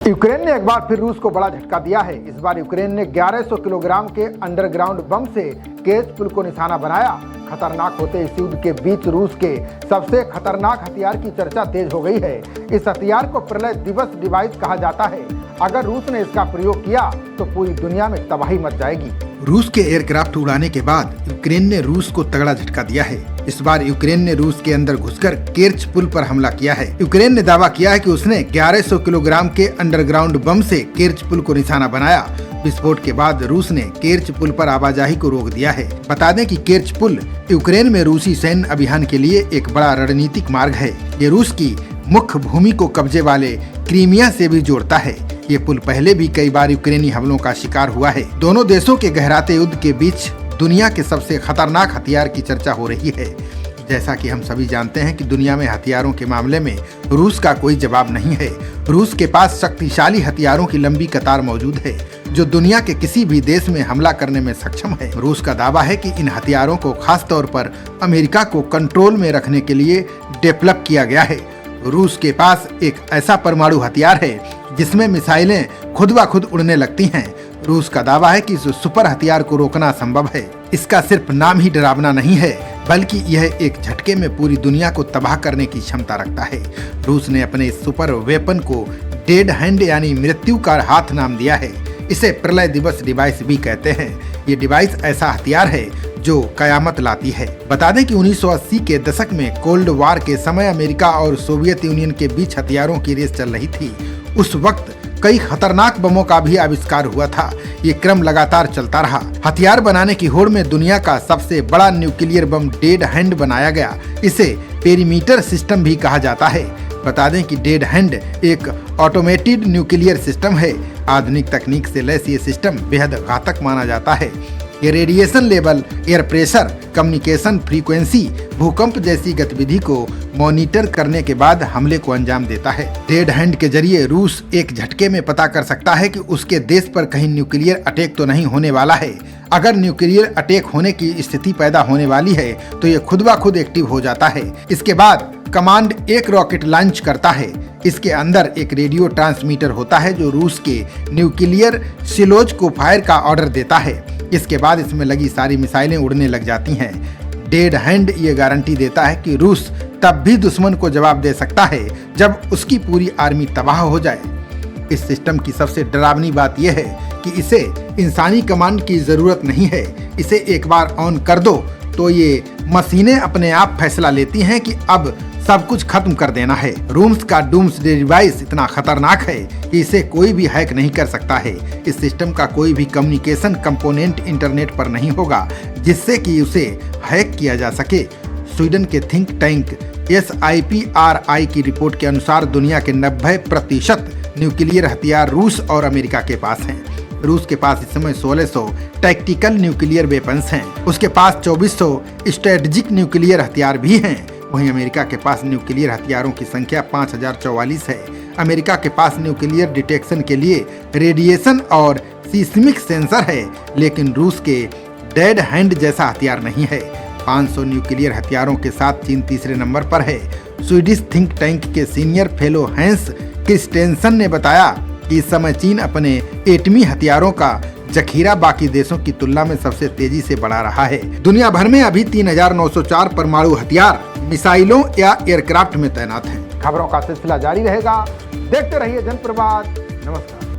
Ukraine ने एक बार फिर रूस को बड़ा झटका दिया है। इस बार यूक्रेन ने 1100 किलोग्राम के अंडरग्राउंड बम से केच पुल को निशाना बनाया। खतरनाक होते इस युद्ध के बीच रूस के सबसे खतरनाक हथियार की चर्चा तेज हो गई है। इस हथियार को प्रलय दिवस डिवाइस कहा जाता है। अगर रूस ने इसका प्रयोग किया तो पूरी दुनिया में तबाही मच जाएगी। रूस के एयरक्राफ्ट उड़ाने के बाद यूक्रेन ने रूस को तगड़ा झटका दिया है। इस बार यूक्रेन ने रूस के अंदर घुसकर केर्च पुल पर हमला किया है। यूक्रेन ने दावा किया है कि उसने 1100 किलोग्राम के अंडरग्राउंड बम से केर्च पुल को निशाना बनाया। विस्फोट के बाद रूस ने केर्च पुल पर आवाजाही को रोक दिया है। बता दें कि केर्च पुल यूक्रेन में रूसी सैन्य अभियान के लिए एक बड़ा रणनीतिक मार्ग है। ये रूस की मुख्य भूमि को कब्जे वाले क्रीमिया से भी जोड़ता है। ये पुल पहले भी कई बार यूक्रेनी हमलों का शिकार हुआ है। दोनों देशों के गहराते युद्ध के बीच दुनिया के सबसे खतरनाक हथियार की चर्चा हो रही है। जैसा कि हम सभी जानते हैं कि दुनिया में हथियारों के मामले में रूस का कोई जवाब नहीं है। रूस के पास शक्तिशाली हथियारों की लंबी कतार मौजूद है जो दुनिया के किसी भी देश में हमला करने में सक्षम है। रूस का दावा है कि इन हथियारों को खास तौर पर अमेरिका को कंट्रोल में रखने के लिए डेवलप किया गया है। रूस के पास एक ऐसा परमाणु हथियार है जिसमें मिसाइलें खुद ब खुद उड़ने लगती हैं। रूस का दावा है कि इस सुपर हथियार को रोकना संभव है। इसका सिर्फ नाम ही डरावना नहीं है, बल्कि यह एक झटके में पूरी दुनिया को तबाह करने की क्षमता रखता है। रूस ने अपने इस सुपर वेपन को डेड हैंड यानी मृत्यु का हाथ नाम दिया है। इसे प्रलय दिवस डिवाइस भी कहते हैं। ये डिवाइस ऐसा हथियार है जो कयामत लाती है। बता दें कि 1980 के दशक में कोल्ड वार के समय अमेरिका और सोवियत यूनियन के बीच हथियारों की रेस चल रही थी। उस वक्त कई खतरनाक बमों का भी आविष्कार हुआ था। ये क्रम लगातार चलता रहा। हथियार बनाने की होड़ में दुनिया का सबसे बड़ा न्यूक्लियर बम डेड हैंड बनाया गया। इसे पेरीमीटर सिस्टम भी कहा जाता है। बता दें कि डेड हैंड एक ऑटोमेटेड न्यूक्लियर सिस्टम है। आधुनिक तकनीक से लैस ये सिस्टम बेहद घातक माना जाता है। ये radiation level, air pressure, communication frequency, भूकंप जैसी गतिविधि को मॉनिटर करने के बाद हमले को अंजाम देता है। डेड हैंड के जरिए रूस एक झटके में पता कर सकता है कि उसके देश पर कहीं न्यूक्लियर अटैक तो नहीं होने वाला है। अगर न्यूक्लियर अटैक होने की स्थिति पैदा होने वाली है तो ये खुद ब खुद एक्टिव हो जाता है। इसके बाद कमांड एक रॉकेट लॉन्च करता है। इसके अंदर एक रेडियो ट्रांसमीटर होता है जो रूस के न्यूक्लियर सिलोज को फायर का ऑर्डर देता है। इसके बाद इसमें लगी सारी मिसाइलें उड़ने लग जाती हैं। डेड हैंड ये गारंटी देता है कि रूस तब भी दुश्मन को जवाब दे सकता है जब उसकी पूरी आर्मी तबाह हो जाए। इस सिस्टम की सबसे डरावनी बात यह है कि इसे इंसानी कमांड की जरूरत नहीं है। इसे एक बार ऑन कर दो तो ये मशीनें अपने आप फैसला लेती हैं कि अब सब कुछ खत्म कर देना है। रूस का डूम्सडे डिवाइस इतना खतरनाक है कि इसे कोई भी हैक नहीं कर सकता है। इस सिस्टम का कोई भी कम्युनिकेशन कंपोनेंट इंटरनेट पर नहीं होगा जिससे कि उसे हैक किया जा सके। स्वीडन के थिंक टैंक SIPRI की रिपोर्ट के अनुसार दुनिया के 90% न्यूक्लियर हथियार रूस और अमेरिका के पास हैं। रूस के पास इस समय 1600 टैक्टिकल न्यूक्लियर वेपन्स हैं। उसके पास 2400 स्ट्रेटेजिक न्यूक्लियर हथियार भी हैं। वहीं अमेरिका के पास न्यूक्लियर हथियारों की संख्या 5044 है। अमेरिका के पास न्यूक्लियर डिटेक्शन के लिए रेडिएशन और सीस्मिक सेंसर है, लेकिन रूस के डेड हैंड जैसा हथियार नहीं है। 500 न्यूक्लियर हथियारों के साथ चीन तीसरे नंबर पर है। स्वीडिश थिंक टैंक के सीनियर फेलो हैंस क्रिस्टेंसन ने बताया कि इस समय चीन अपने एटमी हथियारों का जखीरा बाकी देशों की तुलना में सबसे तेजी से बढ़ा रहा है। दुनिया भर में अभी 3904 परमाणु हथियार मिसाइलों या एयरक्राफ्ट में तैनात हैं। खबरों का सिलसिला जारी रहेगा। देखते रहिए जनप्रवाद। नमस्कार।